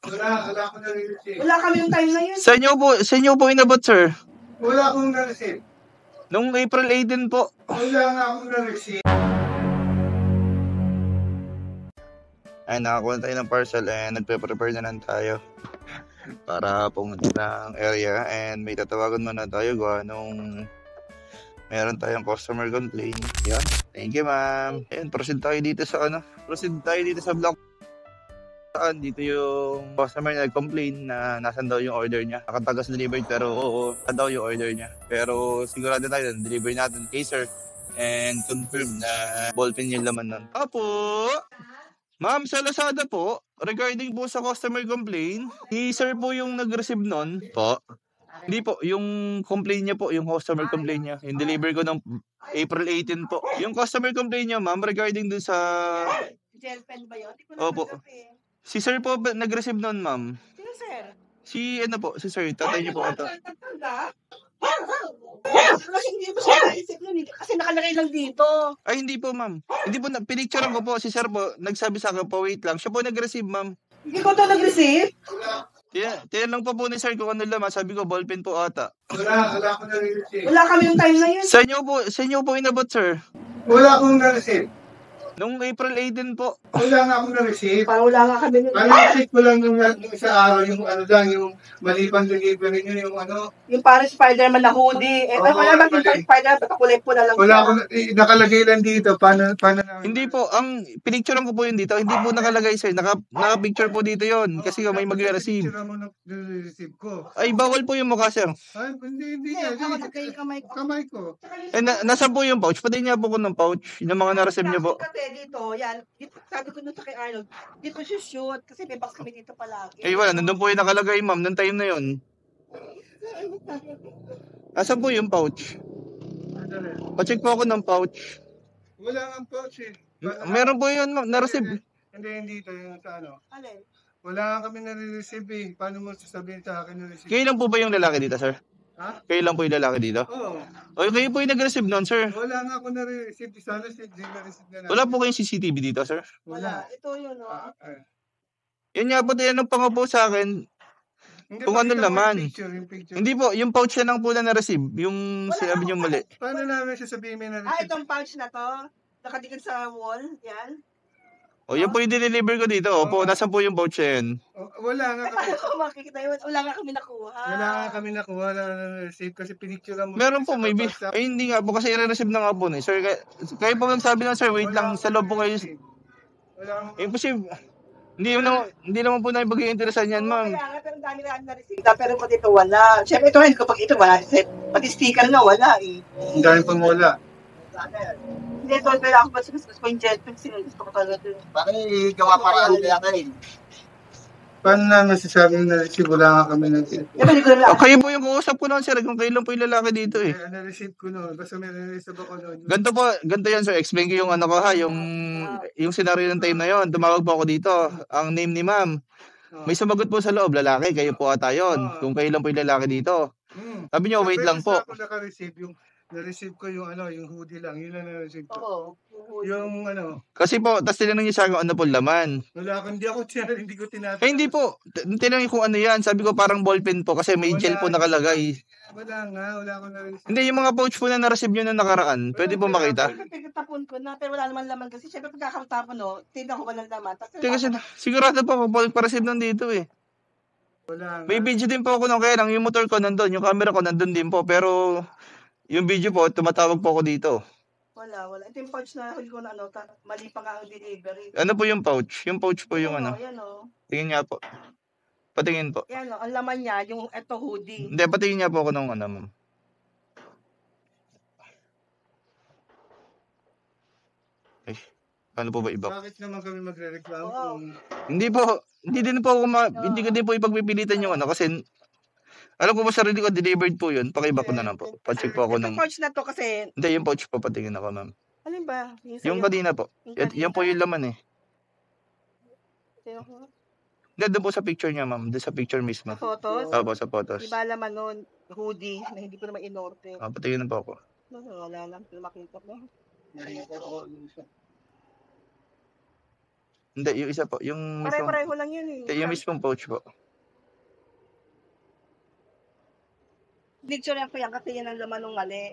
Wala akong na-receive. Wala kami yung time na yun. Sa inyo po inabot, sir? Wala akong na-receive. Nung April 18 po. Wala nga akong na-receive. Ay, nakakuha tayo ng parcel and nagpe-prepare na lang tayo para pumunta ng area and may tatawagan muna tayo gawa nung meron tayong customer complaint. Yan. Thank you, ma'am. And proceed tayo dito sa block. Dito yung customer na nag-complain na nasan daw yung order niya. Nakatagas delivered pero oo, nasan daw yung order niya. Pero sigurado tayo na deliver natin kay sir and confirm na ballpen yung laman nun. Apo! Ma'am, sa Lazada po, regarding po sa customer complaint, si sir po yung nag-receive nun po. Hindi po, yung complaint niya po, yung customer complaint niya. Yung deliver ko ng April 18 po. Yung customer complaint niya, ma'am, regarding dun sa... Gel pen ba yun? Opo. Si sir po nag-receive nun, ma'am. Sino sir? Si sir, tatay niyo po ito. Kasi hindi mo siya naisip nun eh. Kasi nakalagay lang dito. Ay, hindi po, ma'am. Hindi po, pinicturean ko po. Si sir po, nagsabi sa akin po, wait lang. Siya po nag-receive, ma'am. Hindi ko to nag-receive? Tinanong pa po ni sir kung ano lang, sabi ko, ballpen po ata. Wala akong na-receive. Wala kami yung time na yun. Sa inyo po inabot, sir? Wala akong na-receive. Nung April 18 po. Wala nga akong na-receive. Parang wala nga kami. Na-receive ko lang yung isa araw, yung ano lang, yung malipang delivery nyo, yung ano. Yung parang Spider-Man na hoodie. Wala bang yung Spider-Man, kulay po na lang. Wala akong, nakalagay lang dito. Paano na? Hindi po, ang pinicturean ko po yun dito. Hindi po nakalagay, sir. Naka-picture po dito yon kasi may magre-receive. Picture mo na-receive ko. Ay, bawal po yung mukha, sir. Ay, hindi nga. Kamay ko. Nasa po yung pouch? Pati niya po ko ng pouch. Yung mga na-receive niyo po. Dito, yan. Dito, sabi ko nun sa kay Arnold, dito siya shoot kasi may box kami dito palagi. Eh wala, nandun po yung nakalagay, ma'am, nung time na yun. Asan po yung pouch? Pa-check po ako ng pouch. Wala nga pouch eh. Meron po yun, ma'am, na-receive. Hindi dito yung sa ano. Alin? Wala nga kami nare-receive eh. Paano mo sasabihin sa akin na-receive? Kayo lang po ba yung lalaki dito, sir? Ha? Kayo lang po yung lalaki dito? Oo. O kayo po yung nag-receive nun, sir? Wala nga ako na-receive. Sana na-receive na natin. Wala po kayong CCTV dito, sir? Wala. Ito yun, o. Yun nga po, tinanong pa nga po sa akin kung ano laman. Yung picture. Hindi po, yung pouch na lang po na na-receive. Yung sinabi niyo mali. Paano namin sasabihin may na-receive? Itong pouch na to. Nakadikit sa wall. Yan. O, yan po yung dineliver ko dito. Opo, nasan po yung pouch yan? Wala nga kami. Makikita yun. Wala nga kami nakuha. Wala nga kami nakuha na receive kasi pinicture mo. Meron po, maybe. Ay, hindi nga po kasi i-receive na nga po. Sir, kayo po nagsabi lang, sir, wait lang, sa loob po kayo. Imposible. Hindi naman po na pag-iinteresan yan, ma'am. Kaya nga, pero dami na na-receive. Pero pag ito wala. Siyempre ito rin, kapag ito wala. Pati sticker na wala eh. Ang dami pang wala. Hindi, ito, pero ako mas gusto ko yung jetpack. Gusto ko talaga ito. Bakit gawa paraan kaya ka rin? Paano na masasabi na receive? Wala nga kami na-receive. Hindi ko lang. Kayo po yung kausap ko noon, sir. Kung kayo lang po yung lalaki dito eh. Na-receive ko noon. Basta may na-receive ako noon. Ganto yan, sir. Explain ko yung ano ko ha. Yung scenario ng time na yon. Tumawag po ako dito. Ang name ni ma'am. May sumagot po sa loob, lalaki. Kayo po ata yun. Kung kayo lang po yung lalaki dito. Sabi niyo, wait lang po. Ako naka-receive yung na-receive ko yung yung hoodie lang. Yun lang na-receive ko. Oo. Yung Kasi po, tas tinanong niya sa akin ano po laman. wala akong, hindi ko tinatanong. Eh hindi po, tinanong ko ano yan. Sabi ko parang ballpen po kasi may gel po nakalagay. Wala akong na-receive. Hindi, yung mga pouch po na na-receive nyo na nakaraan. Pwede po makita. Pagkatapon ko na, pero wala naman laman kasi. Siyempre pagkakatapon, no, tignan ko walang laman. Kasi sigurado po ako pa-receive nandito eh. Wala nga. May video din po ako nung kaya lang. Yung motor ko nandun, yung camera ko nandun din po. Pero yung video po, tumatawag po ako dito. Wala. Ito yung pouch na huli ko na mali pa nga ang delivery. Ano po yung pouch? Yung pouch po yung ano. Yan o. Tingin nga po. Patingin po. Yan o. Ang laman niya, yung eto hoodie. Hindi, patingin niya po ako nung ano, ma'am. Ay, paano po ba iba? Bakit naman kami magre-reklamo kung... Hindi po, hindi din po ako hindi ko din po ipagpipilitan yung ano kasi alam ko po sarili ko delivered po yun. Pakiba ko na lang po. Pa-check po ako ng... Itong pouch na to kasi... Hindi, yung pouch po patingin ako, ma'am. Alin ba? Yung kanina po. Yan po yung laman eh. Hindi, doon po sa picture niya, ma'am. Doon sa picture mismo. Photos? Opo, sa photos. Iba laman nun, hoodie, na hindi ko naman in-order. Patingin na po ako. Wala lang, makita ko. Hindi, yung isa po. Yung mismong, Pare-pareho lang yun eh. yung mismong pouch po. Picture yan ko yan kasi yan ang laman ng mali.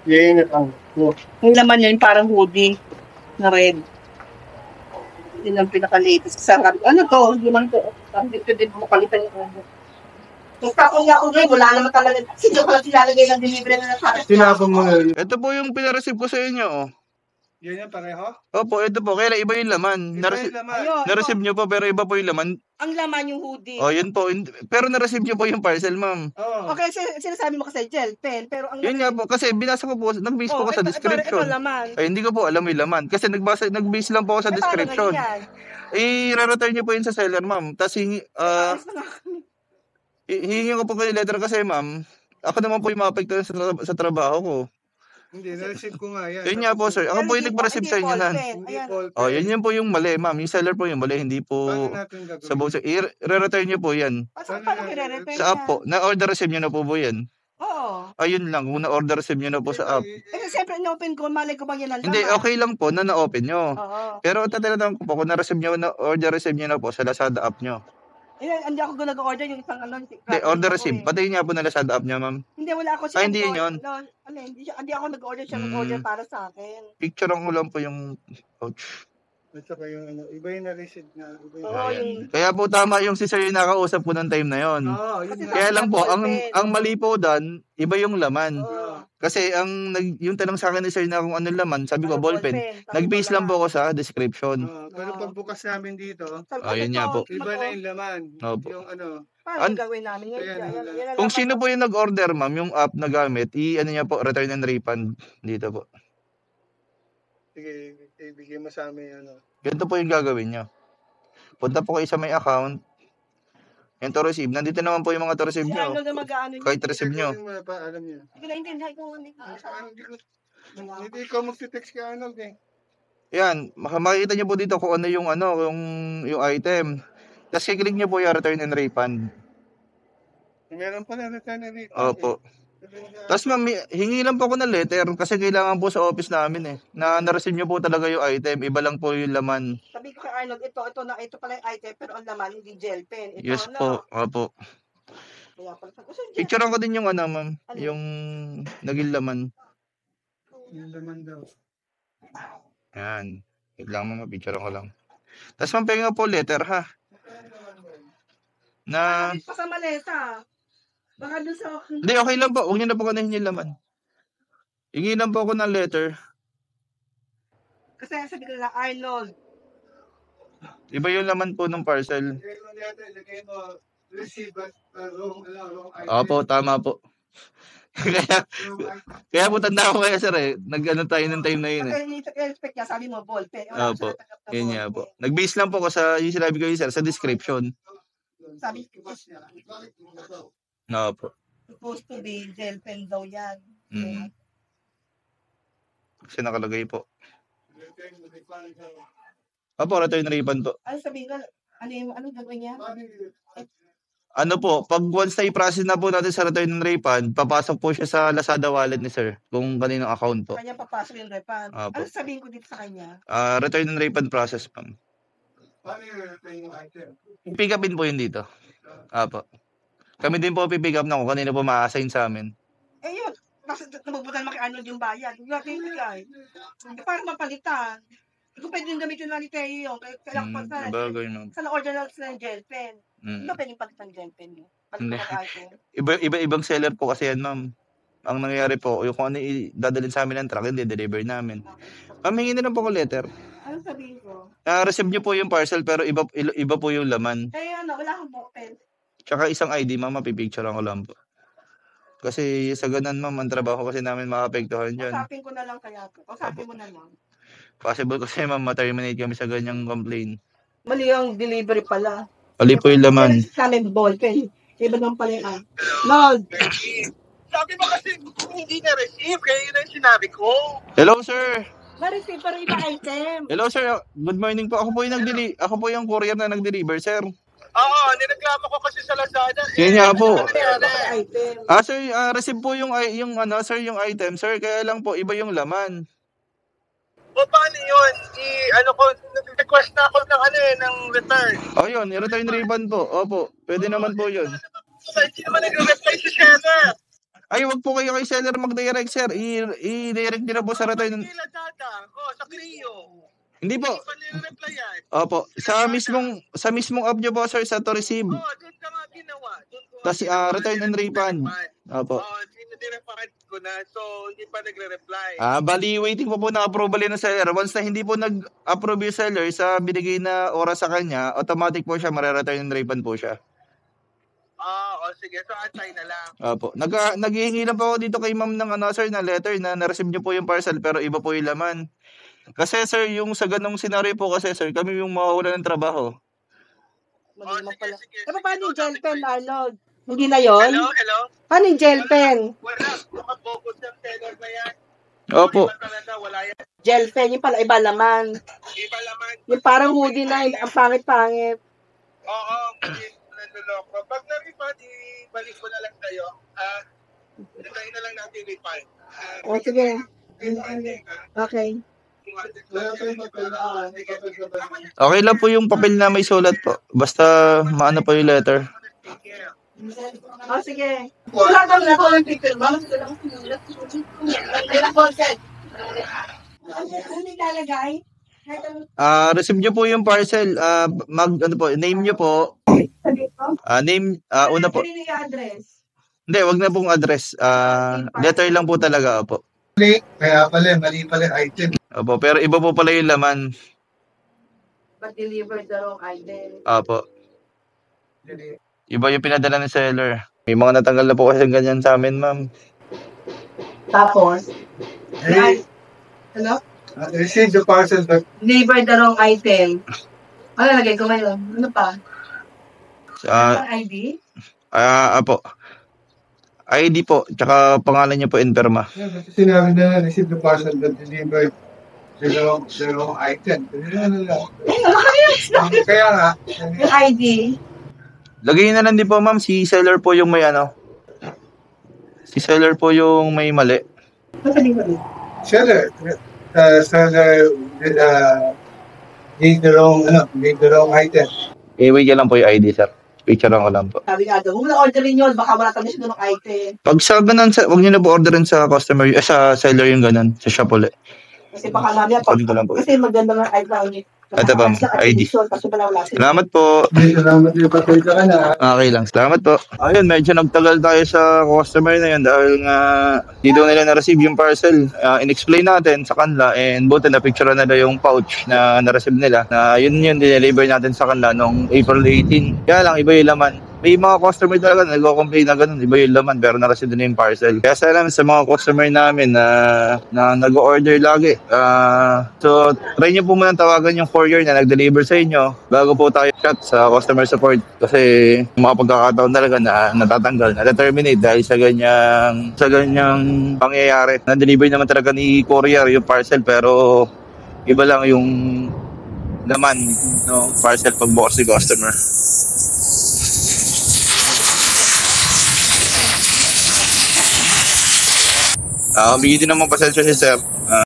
Yan ang Yung laman niya yung parang hoodie na red. Yun ang pinaka-latest. Ano to? Hindi man to. Dito din mo kalitan yung ano. Yung tapong niya ako ngayon, wala naman talaga. Sino ko lang silalagay ng delivery na nasa tinapon mo na yun. Ito po yung pinareceive ko sa inyo, oh. Yan yung pareho? Opo, ito po. Kaya iba yung laman. Iba yung laman. Ayun, Na-receive nyo po, pero iba po yung laman. ang laman yung hoodie. Oh, yun po. Pero na-receive nyo po yung parcel, ma'am. Oo. Okay, sinasabi mo kasi gel pen, pero ang Yun nga po. Kasi binasa ko po, nag-base po ko sa description. Ito laman. Ay, hindi ko po alam yung laman. Kasi nag-base lang po ako sa description. I-return nyo po yun sa seller, ma'am. Tapos, hihingi ko po kayo letter kasi, ma'am. Ako naman po yung maapektuhan sa trabaho ko. Hindi, na-receive ko nga yan. Yun nga po, sir. Ako po yung nagpa-receive sa inyo nan. Hindi ball pen. Oh, yun po yung mali, ma'am. Yung seller po yung mali, hindi po Paano natin gagawin? sa buong. I-return nyo po yan. Paano kire-repair Sa app po. Na-order receive nyo na po yan. Oo. Ayun lang. Kung na-order receive nyo na po sa app. Eh, siyempre, in-open ko, malay ko bang yan ang laman. Hindi, okay lang po na na-open nyo. Oo. Pero tatanong ko po, kung na-receive nyo, na-order receive nyo na po sa Lazada app nyo. Eh, hindi ako nag-order yung isang ano. Hindi, order receive. Patayin nga po na Lazada app nyo, ma'am. Hindi, wala ako Ay, hindi yun. Hindi ako nag-order, siya nag-order para sa akin. Picture ko lang po yung pouch. At saka yung ano, iba yung na-receive na. Iba yung Oo, yung... Kaya po tama yung si sir yung nakausap ko ng time na yon. Oo, yun Kasi nga. Kaya lang po, Ball ang pen. mali po doon, iba yung laman. Oo. Kasi yung tanong sa akin ni sir na kung anong laman, sabi ko Ano, ball pen. Nag-base lang po ako sa description. Pero pagbukas namin dito, Ayun nga po. iba na yung laman. Opo. Yung ano, Paano gawin namin yun? Ayan, Yan ang Kung laman. sino po yung nag-order, ma'am, yung app na gamit, ano niya po, return and refund dito po. sige, ibigay mo sa amin ano. Ganito po yung gagawin nyo. Punta po kayo sa may account. Yung to receive. Nandito naman po yung mga to receive Si nyo. Arnold na mag-ano yun. Kahit receive nyo. Gagawin mo na pa, alam niyo. Hindi ko naintindihan kung ano. Hindi ko magte-text ka Arnold eh. Yan, makikita nyo po dito kung ano yung item. Tapos kiklik nyo po yung return and refund. Meron pala return and refund. Opo. Tapos ma'am, hingi lang po ako ng letter kasi kailangan po sa office namin na na-receive nyo po talaga yung item. Iba lang po yung laman. Sabi ko kay Arnold, ito pala yung item, pero ang laman, hindi gel pen. Ito, Yes ano? po. Opo. Kaya pala, so, gel Picturean ko din yung ma'am. Ano? Yung naging laman. Yung laman daw. Yan. Wait lang ma'am, picturean ko lang. Tapos ma'am, penga po letter ha. Na, pa sa maleta. Baka doon sa... hindi, okay lang po. Huwag nyo na po kanahin yung laman. Hingi lang po ako ng letter. Kasi sabi ko na, Arnold, Iba yung laman po ng parcel. Lagay mo, receive at wrong item. Opo, tama po. kaya po tanda ko kaya sir nag-ano tayo ng time na yun expect niya, sabi mo, ball pen. Opo, yun nga po. Nag-base lang po ko sa, yung sinabi ko yun sir, sa description. Sabi ko, Opo. supposed to be gel pen daw yan. Kasi nakalagay po. Opo, return refund po. Ano sabihin ko, anong gagawin niya? Ano po, pag once na i-process na po natin sa return and refund, papasok po siya sa Lazada wallet ni sir, kung kaninong account po. Kanya papasok yung refund. Opo. Ano sabihin ko dito sa kanya? Return and refund process, ma'am. Paano yung item? Pick upin po yun dito. Opo. Kami din po pipick up na kung kanino po ma-assign sa amin. Eh yun, kasi nabubutan mo kay Arnold yung bayad. Yung natin ibigay. Eh, para mapalitan. Kung pwede yung gamitin na ni Teo yung kailangan pa sa Bagay, no. sa na-order na sila ng gel pen. Hindi ba pwedeng palitan gel pen yun? Hindi. Palitan item. Iba-ibang seller po kasi yan, ma'am. Ang nangyayari po, yung kung ano dadalhin sa amin ng truck, hindi deliver namin. Ma'am, hingin na lang po ko letter. Ano sabihin ko? Receive niyo po yung parcel pero iba po yung laman. Eh ano, wala akong book pen. Tsaka isang ID, ma'am, mapipicturean ko lang po. Kasi sa ganun, ma'am, ang trabaho kasi namin makapektuhan dyan. Usapin ko na lang kaya to. Usapin mo na lang. Possible kasi, ma'am, ma-terminate kami sa ganyang complaint. Mali ang delivery pala. Ali po yung laman. Sa amin ball pen. Iba naman pala yung Lord! Sabi mo kasi hindi na receive, kaya yun ang sinabi ko. Hello, sir! Na-receive pero iba item. Hello, sir. Good morning po. Ako po yung courier na nag-deliver, sir. Oo, nireklamo ko kasi sa Lazada. Yun nga po. Item. Sir, receive po yung ano, sir, yung item, sir. Kaya lang po, iba yung laman. O paano yun? Request na ako ng return. Yun, i-return refund po. Opo, pwede naman po yun. Hindi naman nagre-reply si seller. Ay, wag po kayo kay seller mag-direct, sir. I-direct nyo na po sa return. Sa Lazada, sa Clio. Hindi po. Hindi pa nire-replyan. Opo, sa mismong app nyo po, sir, sa to receive. Doon ka nga ginawa. Tapos return and refund. Opo. Dinirefund ko na, so hindi pa nagre-reply. Bali, waiting po ng approval yun ng seller. Once na hindi po nag-approve yung seller sa binigay na oras sa kanya, automatic po siya, mare-return and refund po siya. Sige, so antay na lang. Opo. Naghihingi lang po ako dito kay ma'am ng sir, na letter na na-receive niyo po yung parcel pero iba po yung laman. Kasi sir, yung sa ganong scenario po kasi sir, kami yung mawawala ng trabaho. Sige. Paano yung gel pen, Arnold? Hindi na yun? Hello? Paano yung gel pen? Wala. Nakabokos yung seller na yan. Opo. Wala yan. Gel pen, yung pala iba laman. Iba laman. Yung parang hoodie na, ang pangit-pangit. Oo, nanduloko. Pag na-refund, ibalik ko na lang sa'yo. Hintayin na lang natin refund. Sige. Okay. Okay lang po yung papel na may sulat po. Basta maano po yung letter. Sige. Wala kami na ko ng picture. Bakit ko lang ang consent. Ano nilalagay? Receive nyo po yung parcel. Name nyo po. Una po. Ano yung address? Hindi, wag na pong address. Letter lang po talaga po. Kaya pala, mali pala item. Opo, pero iba po pala yung laman. But delivered the wrong item. Opo. Iba yung pinadala ng seller. May mga natanggal na po kasi ganyan sa amin, ma'am. Tapos? Hey, Hello? receive the parcel but Delivered the wrong item. Ano lagay ko ngayon? Ano pa? ID? Apo. ID po, tsaka pangalan niyo po Enperma. sinabi na receive the parcel but delivered the wrong item. Kaya nga. Yung ID? Lagay na lang din po, ma'am, si seller po yung may Si seller po yung may mali. Seller gave the wrong item. Iway ka lang po yung ID, sir. Picture ko lang po. Sabi nga daw, huwag na orderin yun. Baka wala kami doon ng item. Pag sa ganun, wag niyo na po orderin sa customer, sa seller yung ganun, sa shop ulit. Kasi baka mamaya, Sabi ko lang po. kasi maganda ng item. Ito pa, ID. Salamat po. Salamat yung pasensya ka na. Okay lang. Salamat po. Ayun, medyo nagtagal tayo sa customer na yun dahil nga di daw nila na-receive yung parcel. In-explain natin sa kanila and buti na picture nila yung pouch na na-receive nila na yun dineliver natin sa kanila noong April 18. Kaya lang, iba yung laman. May mga customer talaga na nagko-complain na ganun, iba yung laman pero na-receive na yung parcel. Kaya salamat sa mga customer namin na nag-order lagi. So, try nyo po muna tawagan yung courier na nag-deliver sa inyo bago po tayo chat sa customer support kasi mga pagkakataon talaga na natatanggal, na-terminate dahil sa ganyang pangyayari. Na-deliver naman talaga ni courier yung parcel pero iba lang yung laman, no, parcel pagbukas ni customer. Bigyan din naman pasensya si sir.